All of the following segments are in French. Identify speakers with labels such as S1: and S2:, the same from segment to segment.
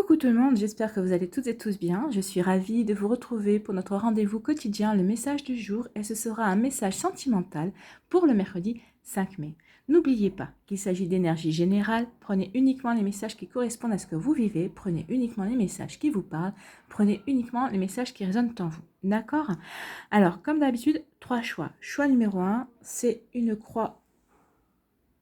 S1: Coucou tout le monde, j'espère que vous allez toutes et tous bien. Je suis ravie de vous retrouver pour notre rendez-vous quotidien, le message du jour, et ce sera un message sentimental pour le mercredi 5 mai. N'oubliez pas qu'il s'agit d'énergie générale, prenez uniquement les messages qui correspondent à ce que vous vivez, prenez uniquement les messages qui vous parlent, prenez uniquement les messages qui résonnent en vous. D'accord? Alors, comme d'habitude, 3 choix. Choix numéro 1, c'est une croix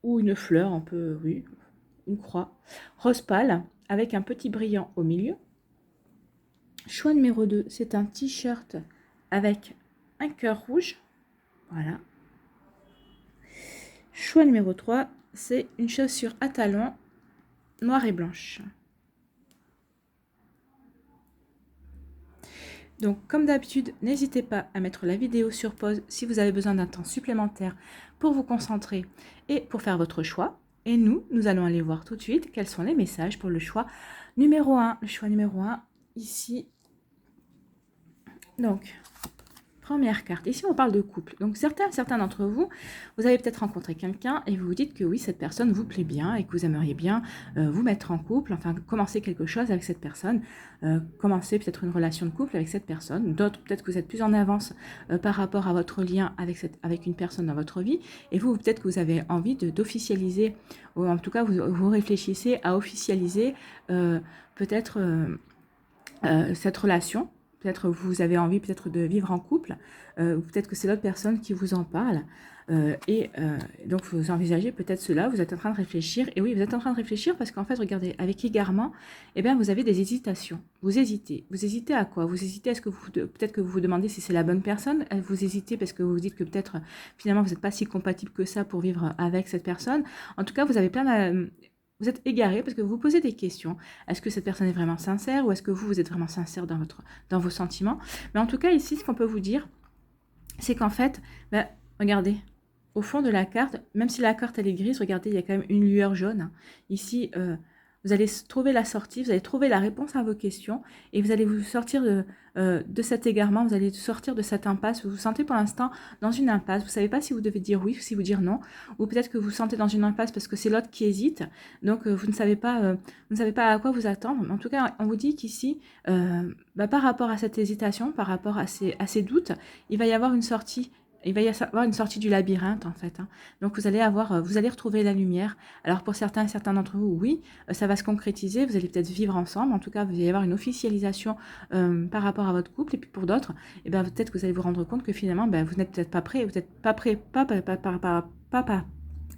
S1: ou une fleur, un peu, oui, une croix, rose pâle, avec un petit brillant au milieu. Choix numéro 2, c'est un t-shirt avec un cœur rouge. Voilà. Choix numéro 3, c'est une chaussure à talons noire et blanche. Donc, comme d'habitude, n'hésitez pas à mettre la vidéo sur pause si vous avez besoin d'un temps supplémentaire pour vous concentrer et pour faire votre choix. Et nous allons aller voir tout de suite quels sont les messages pour le choix numéro 1. Le choix numéro 1, ici. Donc, première carte. Ici, on parle de couple. Donc, certains d'entre vous, vous avez peut-être rencontré quelqu'un et vous vous dites que oui, cette personne vous plaît bien et que vous aimeriez bien vous mettre en couple, enfin, commencer quelque chose avec cette personne, commencer peut-être une relation de couple avec cette personne. D'autres, peut-être que vous êtes plus en avance par rapport à votre lien avec une personne dans votre vie. Et vous, peut-être que vous avez envie d'officialiser, ou en tout cas, vous réfléchissez à officialiser peut-être cette relation. Peut-être vous avez envie peut-être de vivre en couple, ou peut-être que c'est l'autre personne qui vous en parle. Donc vous envisagez peut-être cela, vous êtes en train de réfléchir. Et oui, vous êtes en train de réfléchir parce qu'en fait, regardez, avec égarement, eh bien, vous avez des hésitations. Vous hésitez. Vous hésitez à quoi? Vous hésitez à ce que peut-être que vous vous demandez si c'est la bonne personne. Vous hésitez parce que vous vous dites que peut-être finalement vous n'êtes pas si compatible que ça pour vivre avec cette personne. En tout cas, vous avez vous êtes égaré parce que vous vous posez des questions. Est-ce que cette personne est vraiment sincère ou est-ce que vous êtes vraiment sincère dans vos sentiments? Mais en tout cas, ici, ce qu'on peut vous dire, c'est qu'en fait, regardez, au fond de la carte, même si la carte elle est grise, regardez, il y a quand même une lueur jaune. Ici, vous allez trouver la sortie, vous allez trouver la réponse à vos questions et vous allez vous sortir de cet égarement, vous allez sortir de cette impasse. Vous vous sentez pour l'instant dans une impasse, vous ne savez pas si vous devez dire oui ou si vous dire non, ou peut-être que vous vous sentez dans une impasse parce que c'est l'autre qui hésite, donc vous ne savez pas à quoi vous attendre. Mais en tout cas, on vous dit qu'ici, par rapport à cette hésitation, par rapport à ces doutes, il va y avoir une sortie. Il va y avoir une sortie du labyrinthe en fait. Donc vous allez retrouver la lumière. Alors pour certains d'entre vous, oui, ça va se concrétiser. Vous allez peut-être vivre ensemble. En tout cas, vous allez avoir une officialisation par rapport à votre couple. Et puis pour d'autres, peut-être que vous allez vous rendre compte que finalement, vous n'êtes peut-être pas prêt. Vous n'êtes pas prêt, pas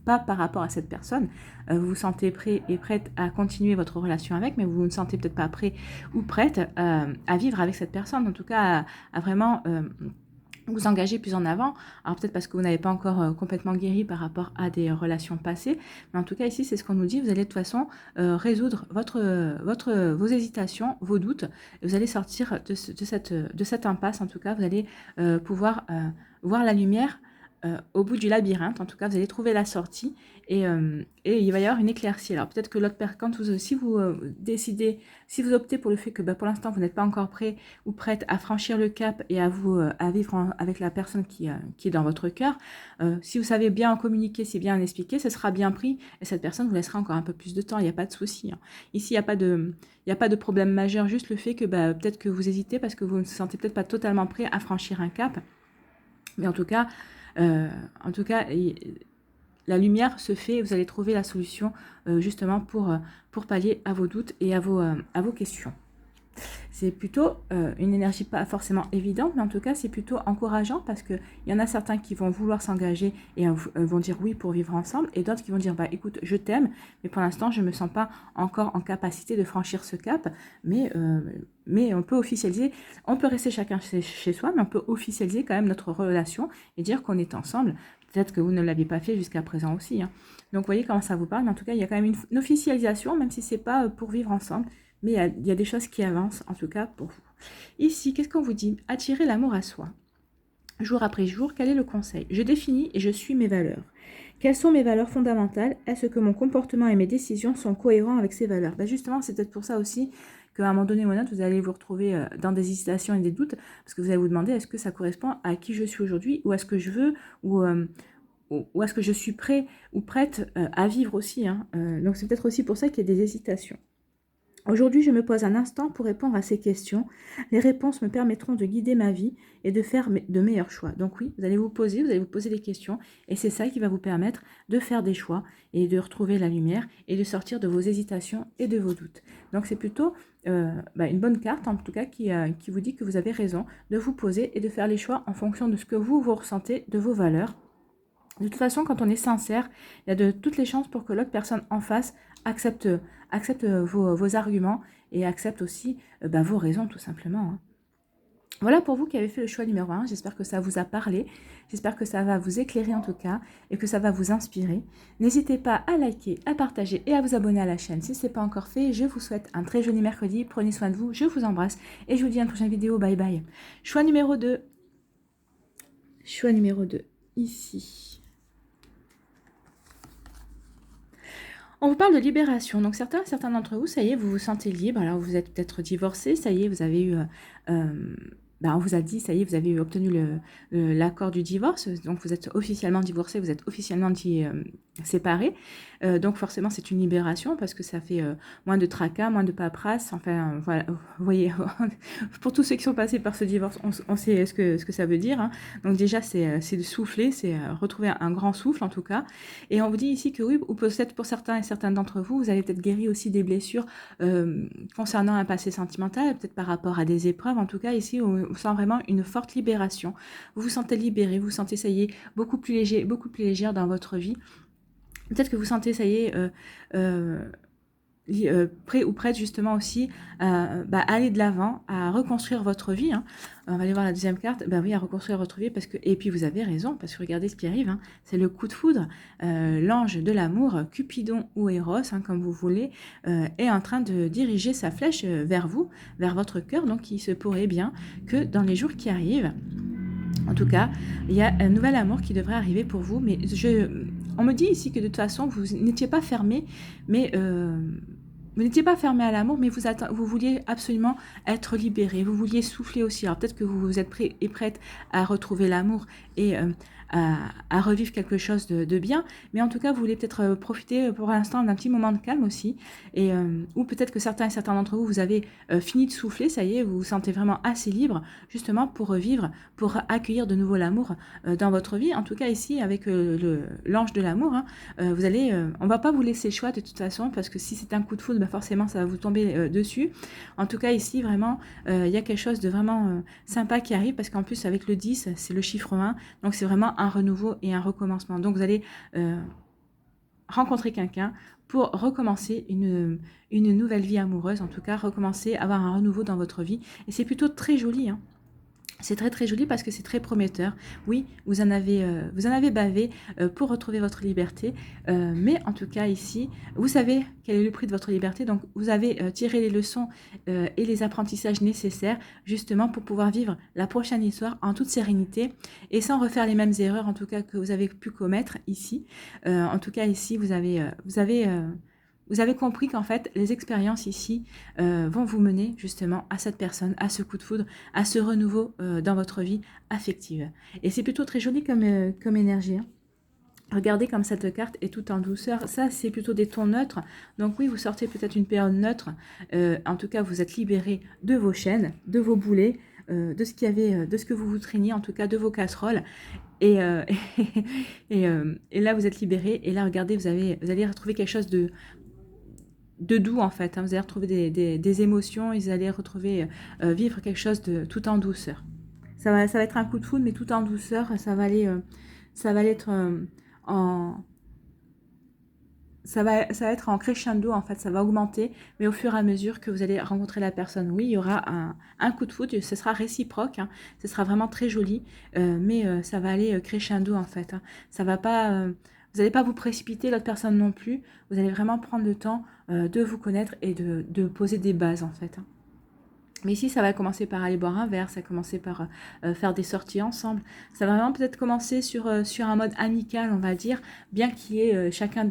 S1: par rapport à cette personne. Vous vous sentez prêt et prête à continuer votre relation avec, mais vous ne sentez peut-être pas prêt ou prête à vivre avec cette personne. En tout cas, à vraiment vous engagez plus en avant. Alors peut-être parce que vous n'avez pas encore complètement guéri par rapport à des relations passées, mais en tout cas ici c'est ce qu'on nous dit, vous allez de toute façon résoudre vos hésitations, vos doutes, et vous allez sortir de cette impasse. En tout cas vous allez pouvoir voir la lumière au bout du labyrinthe. En tout cas vous allez trouver la sortie et il va y avoir une éclaircie. Alors peut-être que l'autre personne, si vous décidez, si vous optez pour le fait que pour l'instant vous n'êtes pas encore prêt ou prête à franchir le cap et à vivre avec la personne qui est dans votre cœur, si vous savez bien en communiquer, si bien en expliquer, ce sera bien pris et cette personne vous laissera encore un peu plus de temps, il n'y a pas de souci. Ici, il n'y a pas de problème majeur, juste le fait que peut-être que vous hésitez parce que vous ne vous sentez peut-être pas totalement prêt à franchir un cap. Mais en tout cas, la lumière se fait et vous allez trouver la solution justement pour pallier à vos doutes et à vos questions. C'est plutôt une énergie pas forcément évidente, mais en tout cas, c'est plutôt encourageant parce qu'il y en a certains qui vont vouloir s'engager et vont dire oui pour vivre ensemble, et d'autres qui vont dire écoute, je t'aime, mais pour l'instant, je ne me sens pas encore en capacité de franchir ce cap, mais on peut officialiser, on peut rester chacun chez soi, mais on peut officialiser quand même notre relation et dire qu'on est ensemble. Peut-être que vous ne l'aviez pas fait jusqu'à présent aussi. Donc, vous voyez comment ça vous parle, mais en tout cas, il y a quand même une officialisation, même si ce n'est pas pour vivre ensemble. Mais il y a des choses qui avancent, en tout cas pour vous. Ici, qu'est-ce qu'on vous dit? Attirer l'amour à soi. Jour après jour, quel est le conseil? Je définis et je suis mes valeurs. Quelles sont mes valeurs fondamentales? Est-ce que mon comportement et mes décisions sont cohérents avec ces valeurs? Justement, c'est peut-être pour ça aussi qu'à un moment donné, vous allez vous retrouver dans des hésitations et des doutes, parce que vous allez vous demander, est-ce que ça correspond à qui je suis aujourd'hui, ou à ce que je veux, ou est-ce que je suis prêt ou prête à vivre aussi. Donc c'est peut-être aussi pour ça qu'il y a des hésitations. Aujourd'hui, je me pose un instant pour répondre à ces questions. Les réponses me permettront de guider ma vie et de faire de meilleurs choix. Donc oui, vous allez vous poser des questions et c'est ça qui va vous permettre de faire des choix et de retrouver la lumière et de sortir de vos hésitations et de vos doutes. Donc c'est plutôt une bonne carte en tout cas qui vous dit que vous avez raison de vous poser et de faire les choix en fonction de ce que vous ressentez, de vos valeurs. De toute façon, quand on est sincère, il y a de toutes les chances pour que l'autre personne en face accepte vos arguments et accepte aussi vos raisons tout simplement. Hein. Voilà pour vous qui avez fait le choix numéro 1. J'espère que ça vous a parlé. J'espère que ça va vous éclairer en tout cas et que ça va vous inspirer. N'hésitez pas à liker, à partager et à vous abonner à la chaîne si ce n'est pas encore fait. Je vous souhaite un très joli mercredi. Prenez soin de vous. Je vous embrasse et je vous dis à une prochaine vidéo. Bye bye. Choix numéro 2. Choix numéro 2. Ici. On vous parle de libération. Donc certains d'entre vous, ça y est, vous vous sentez libre. Alors vous êtes peut-être divorcé, ça y est, vous avez eu... on vous a dit, ça y est, vous avez obtenu l'accord du divorce. Donc vous êtes officiellement divorcé, vous êtes officiellement séparé. Donc forcément, c'est une libération parce que ça fait moins de tracas, moins de paperasse. Enfin, voilà, vous voyez, pour tous ceux qui sont passés par ce divorce, on sait ce que ça veut dire. Hein. Donc déjà, c'est de souffler, c'est retrouver un grand souffle en tout cas. Et on vous dit ici que oui, ou peut-être pour certains et certaines d'entre vous, vous avez peut-être guéri aussi des blessures concernant un passé sentimental, peut-être par rapport à des épreuves. En tout cas, ici, on sent vraiment une forte libération. Vous vous sentez libéré, vous vous sentez, ça y est, beaucoup plus léger, beaucoup plus légère dans votre vie. Peut-être que vous sentez, ça y est, prêt ou prête justement aussi à aller de l'avant, à reconstruire votre vie. Hein. On va aller voir la deuxième carte. Oui, à reconstruire votre vie parce que et puis vous avez raison parce que regardez ce qui arrive. Hein. C'est le coup de foudre. L'ange de l'amour, Cupidon ou Eros, hein, comme vous voulez, est en train de diriger sa flèche vers vous, vers votre cœur. Donc, il se pourrait bien que dans les jours qui arrivent, en tout cas, il y a un nouvel amour qui devrait arriver pour vous. Mais on me dit ici que de toute façon, vous n'étiez pas fermé, mais vous n'étiez pas fermé à l'amour, mais vous vouliez absolument être libéré. Vous vouliez souffler aussi. Alors peut-être que vous êtes prêt et prête à retrouver l'amour et à revivre quelque chose de bien. Mais en tout cas, vous voulez peut-être profiter pour l'instant d'un petit moment de calme aussi. Et, ou peut-être que certains d'entre vous, vous avez fini de souffler, ça y est, vous vous sentez vraiment assez libre, justement pour revivre, pour accueillir de nouveau l'amour dans votre vie. En tout cas, ici, avec l'ange de l'amour, hein, vous allez, on va pas vous laisser le choix de toute façon, parce que si c'est un coup de foudre, forcément, ça va vous tomber dessus. En tout cas, ici, vraiment, il y a quelque chose de vraiment sympa qui arrive, parce qu'en plus, avec le 10, c'est le chiffre 1, donc c'est vraiment un renouveau et un recommencement. Donc, vous allez rencontrer quelqu'un pour recommencer une nouvelle vie amoureuse, en tout cas, recommencer, avoir un renouveau dans votre vie. Et c'est plutôt très joli, hein. C'est très très joli parce que c'est très prometteur. Oui, vous en avez bavé pour retrouver votre liberté. Mais en tout cas ici, vous savez quel est le prix de votre liberté. Donc vous avez tiré les leçons et les apprentissages nécessaires justement pour pouvoir vivre la prochaine histoire en toute sérénité et sans refaire les mêmes erreurs en tout cas que vous avez pu commettre ici. En tout cas ici, vous avez compris qu'en fait, les expériences ici vont vous mener justement à cette personne, à ce coup de foudre, à ce renouveau dans votre vie affective. Et c'est plutôt très joli comme énergie. Hein. Regardez comme cette carte est toute en douceur. Ça, c'est plutôt des tons neutres. Donc oui, vous sortez peut-être une période neutre. En tout cas, vous êtes libéré de vos chaînes, de vos boulets, de ce qu'il y avait, de ce que vous traîniez, en tout cas de vos casseroles. Et là, vous êtes libéré. Et là, regardez, vous allez retrouver quelque chose de doux en fait, hein. Vous allez retrouver des émotions, vous allez retrouver vivre quelque chose de tout en douceur. Ça va être un coup de foudre, mais tout en douceur, ça va être en crescendo en fait, ça va augmenter, mais au fur et à mesure que vous allez rencontrer la personne, oui, il y aura un coup de foudre, ce sera réciproque, hein, ce sera vraiment très joli, mais ça va aller crescendo en fait, hein. Ça va pas... vous n'allez pas vous précipiter, l'autre personne non plus. Vous allez vraiment prendre le temps de vous connaître et de poser des bases, en fait. Hein. Mais ici, ça va commencer par aller boire un verre, ça va commencer par faire des sorties ensemble. Ça va vraiment peut-être commencer sur un mode amical, on va dire, bien qu'il y ait chacun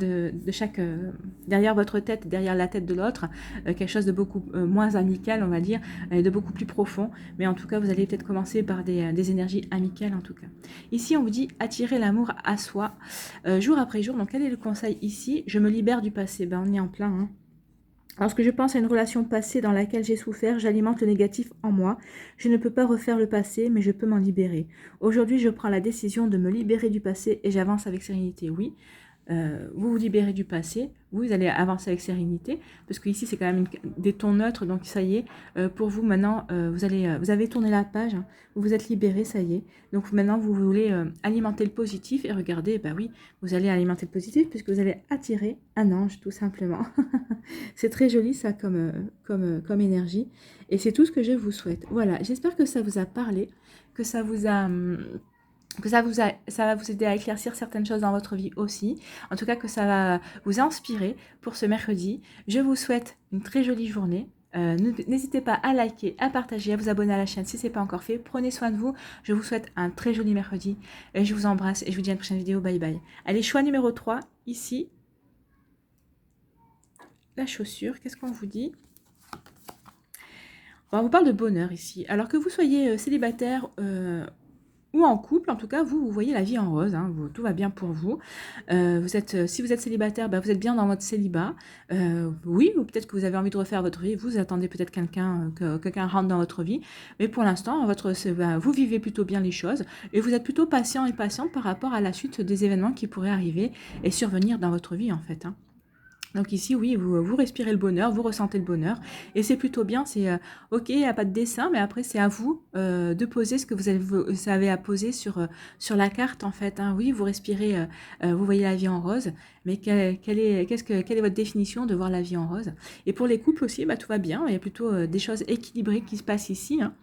S1: derrière votre tête, derrière la tête de l'autre, quelque chose de beaucoup moins amical, on va dire, de beaucoup plus profond. Mais en tout cas, vous allez peut-être commencer par des énergies amicales, en tout cas. Ici, on vous dit attirer l'amour à soi, jour après jour. Donc, quel est le conseil ici? Je me libère du passé. Ben, on est en plein, hein.
S2: Lorsque je pense à une relation passée dans laquelle j'ai souffert, j'alimente le négatif en moi. Je ne peux pas refaire le passé, mais je peux m'en libérer. Aujourd'hui, je prends la décision de me libérer du passé et j'avance avec sérénité. Oui, vous vous libérez du passé, vous allez avancer avec sérénité, parce que ici c'est quand même des tons neutres, donc ça y est, pour vous maintenant, vous avez tourné la page, hein, vous vous êtes libéré, ça y est. Donc maintenant vous voulez alimenter le positif et regardez, bah oui, vous allez alimenter le positif puisque vous allez attirer un ange tout simplement. C'est très joli ça comme énergie et c'est tout ce que je vous souhaite. Voilà, j'espère que ça vous a parlé, que ça vous a... ça va vous aider à éclaircir certaines choses dans votre vie aussi. En tout cas, que ça va vous inspirer pour ce mercredi. Je vous souhaite une très jolie journée. N'hésitez pas à liker, à partager, à vous abonner à la chaîne si ce n'est pas encore fait. Prenez soin de vous. Je vous souhaite un très joli mercredi. Et je vous embrasse et je vous dis à une prochaine vidéo. Bye bye. Allez, choix numéro 3, ici. La chaussure, qu'est-ce qu'on vous dit? On vous parle de bonheur ici. Alors que vous soyez célibataire ou en couple, en tout cas, vous voyez la vie en rose, hein, tout va bien pour vous. Si vous êtes célibataire, bah, vous êtes bien dans votre célibat. Oui, ou peut-être que vous avez envie de refaire votre vie, vous attendez peut-être que quelqu'un rentre dans votre vie, mais pour l'instant, vous vivez plutôt bien les choses, et vous êtes plutôt patient et patiente par rapport à la suite des événements qui pourraient arriver et survenir dans votre vie, en fait, hein. Donc ici, oui, vous respirez le bonheur, vous ressentez le bonheur, et c'est plutôt bien, ok, il n'y a pas de dessin, mais après c'est à vous de poser ce que vous avez à poser sur la carte en fait, hein. Oui, vous respirez, vous voyez la vie en rose, mais quelle est votre définition de voir la vie en rose? Et pour les couples aussi, bah, tout va bien, il y a plutôt des choses équilibrées qui se passent ici, hein.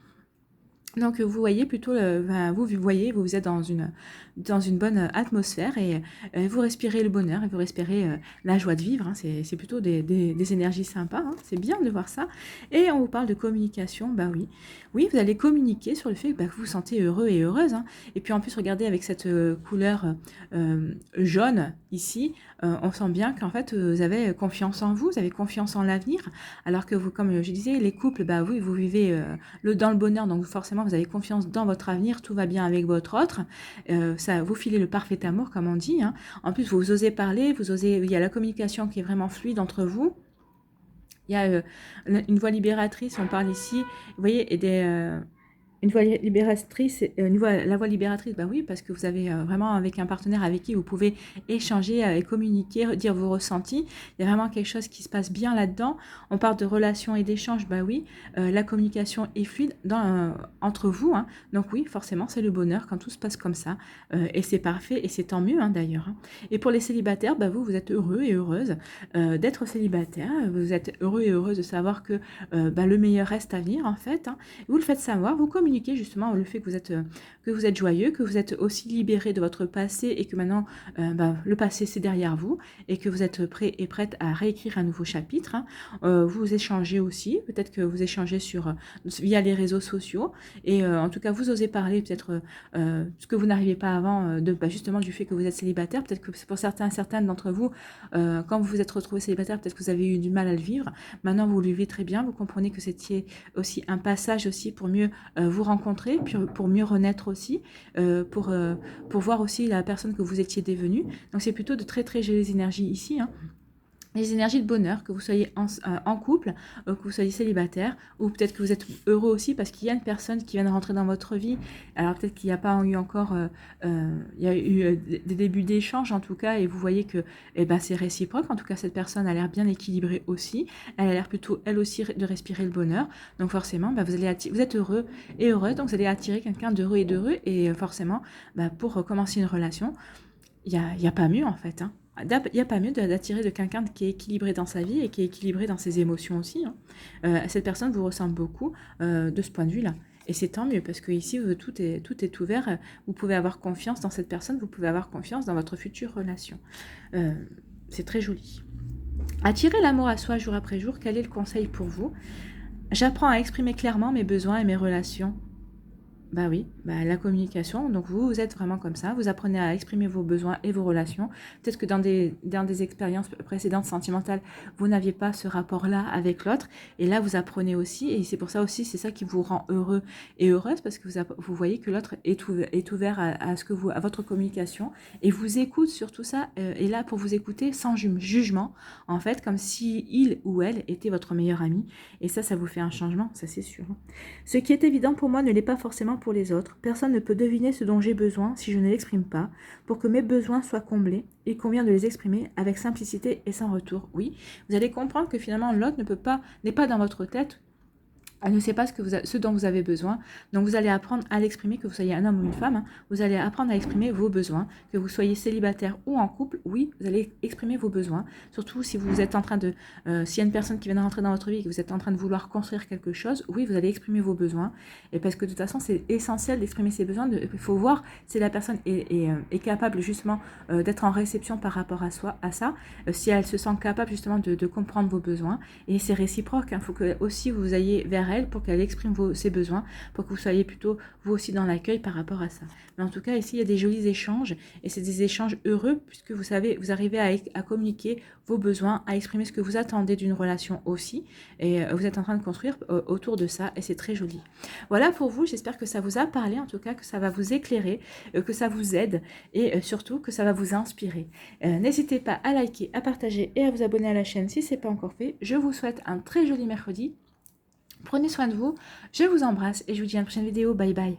S2: Donc vous voyez plutôt, vous êtes dans une bonne atmosphère et vous respirez le bonheur et vous respirez la joie de vivre, hein. C'est plutôt des énergies sympas, hein. C'est bien de voir ça. Et on vous parle de communication, bah oui. Oui, vous allez communiquer sur le fait que, bah, que vous vous sentez heureux et heureuse, hein. Et puis en plus, regardez avec cette couleur jaune ici, on sent bien qu'en fait vous avez confiance en vous avez confiance en l'avenir. Alors que vous, comme je disais, les couples, bah oui, vous vivez dans le bonheur, donc forcément vous avez confiance dans votre avenir, tout va bien avec votre autre, ça vous filez le parfait amour comme on dit, hein. En plus vous osez parler, il y a la communication qui est vraiment fluide entre vous. Il y a une voix libératrice, on parle ici, vous voyez, une voix libératrice, la voix libératrice, bah oui, parce que vous avez vraiment avec un partenaire avec qui vous pouvez échanger et communiquer, dire vos ressentis. Il y a vraiment quelque chose qui se passe bien là-dedans. On parle de relations et d'échanges, bah oui, la communication est fluide entre vous, hein. Donc oui, forcément, c'est le bonheur quand tout se passe comme ça. Et c'est parfait et c'est tant mieux, hein, d'ailleurs, hein. Et pour les célibataires, bah vous êtes heureux et heureuse d'être célibataire. Vous êtes heureux et heureuse de savoir que bah, le meilleur reste à venir, en fait, hein. Vous le faites savoir, vous communiquez justement le fait que vous êtes joyeux, que vous êtes aussi libéré de votre passé et que maintenant bah, le passé c'est derrière vous et que vous êtes prêt et prête à réécrire un nouveau chapitre, hein. Vous échangez aussi, peut-être que vous échangez via les réseaux sociaux et en tout cas vous osez parler peut-être ce que vous n'arrivez pas avant bah, justement du fait que vous êtes célibataire. Peut-être que pour certaines d'entre vous, quand vous vous êtes retrouvé célibataire, peut-être que vous avez eu du mal à le vivre. Maintenant vous le vivez très bien, vous comprenez que c'était aussi un passage aussi pour mieux vous rencontrer, puis pour mieux renaître aussi, pour voir aussi la personne que vous étiez devenue. Donc c'est plutôt de très très jolies énergies ici, hein. Les énergies de bonheur, que vous soyez en couple, que vous soyez célibataire, ou peut-être que vous êtes heureux aussi parce qu'il y a une personne qui vient de rentrer dans votre vie. Alors peut-être qu'il n'y a pas eu encore, il y a eu des débuts d'échange en tout cas, et vous voyez que eh ben, c'est réciproque. En tout cas, cette personne a l'air bien équilibrée aussi. Elle a l'air plutôt, elle aussi, de respirer le bonheur. Donc forcément, bah, vous êtes heureux et heureuse, donc vous allez attirer quelqu'un d'heureux et d'heureux. Et forcément, bah, pour commencer une relation, il y a pas mieux en fait, hein. Il n'y a pas mieux d'attirer de quelqu'un qui est équilibré dans sa vie et qui est équilibré dans ses émotions aussi, hein. Cette personne vous ressemble beaucoup de ce point de vue-là. Et c'est tant mieux parce que ici tout est ouvert. Vous pouvez avoir confiance dans cette personne, vous pouvez avoir confiance dans votre future relation. C'est très joli. Attirer l'amour à soi jour après jour, quel est le conseil pour vous? J'apprends à exprimer clairement mes besoins et mes relations.
S1: Bah oui, bah la communication. Donc vous êtes vraiment comme ça. Vous apprenez à exprimer vos besoins et vos relations. Peut-être que dans des expériences précédentes sentimentales, vous n'aviez pas ce rapport-là avec l'autre. Et là, vous apprenez aussi. Et c'est pour ça aussi, c'est ça qui vous rend heureux et heureuse parce que vous voyez que l'autre est ouvert à ce que vous, à votre communication et vous écoute sur tout ça. Est là pour vous écouter sans jugement, en fait, comme si il ou elle était votre meilleur ami. Et ça vous fait un changement, ça c'est sûr. Ce qui est évident pour moi ne l'est pas forcément pour les autres. Personne ne peut deviner ce dont j'ai besoin si je ne l'exprime pas. Pour que mes besoins soient comblés, il convient de les exprimer avec simplicité et sans retour. Oui, vous allez comprendre que finalement l'autre n'est pas dans votre tête. Elle ne sait pas ce dont vous avez besoin. Donc vous allez apprendre à l'exprimer, que vous soyez un homme ou une femme. Hein. Vous allez apprendre à exprimer vos besoins. Que vous soyez célibataire ou en couple, oui, vous allez exprimer vos besoins. Surtout si vous êtes en train de... s'il y a une personne qui vient de rentrer dans votre vie et que vous êtes en train de vouloir construire quelque chose, oui, vous allez exprimer vos besoins. Et parce que de toute façon, c'est essentiel d'exprimer ses besoins. Il faut voir si la personne est capable justement d'être en réception par rapport à ça. Si elle se sent capable justement de comprendre vos besoins. Et c'est réciproque. Il faut que aussi vous ayez vers elle pour qu'elle exprime ses besoins, pour que vous soyez plutôt vous aussi dans l'accueil par rapport à ça. Mais en tout cas, ici, il y a des jolis échanges et c'est des échanges heureux puisque vous arrivez à communiquer vos besoins, à exprimer ce que vous attendez d'une relation aussi et vous êtes en train de construire autour de ça et c'est très joli. Voilà pour vous, j'espère que ça vous a parlé, en tout cas que ça va vous éclairer, que ça vous aide et surtout que ça va vous inspirer. N'hésitez pas à liker, à partager et à vous abonner à la chaîne si ce n'est pas encore fait. Je vous souhaite un très joli mercredi. Prenez soin de vous, je vous embrasse et je vous dis à une prochaine vidéo. Bye bye.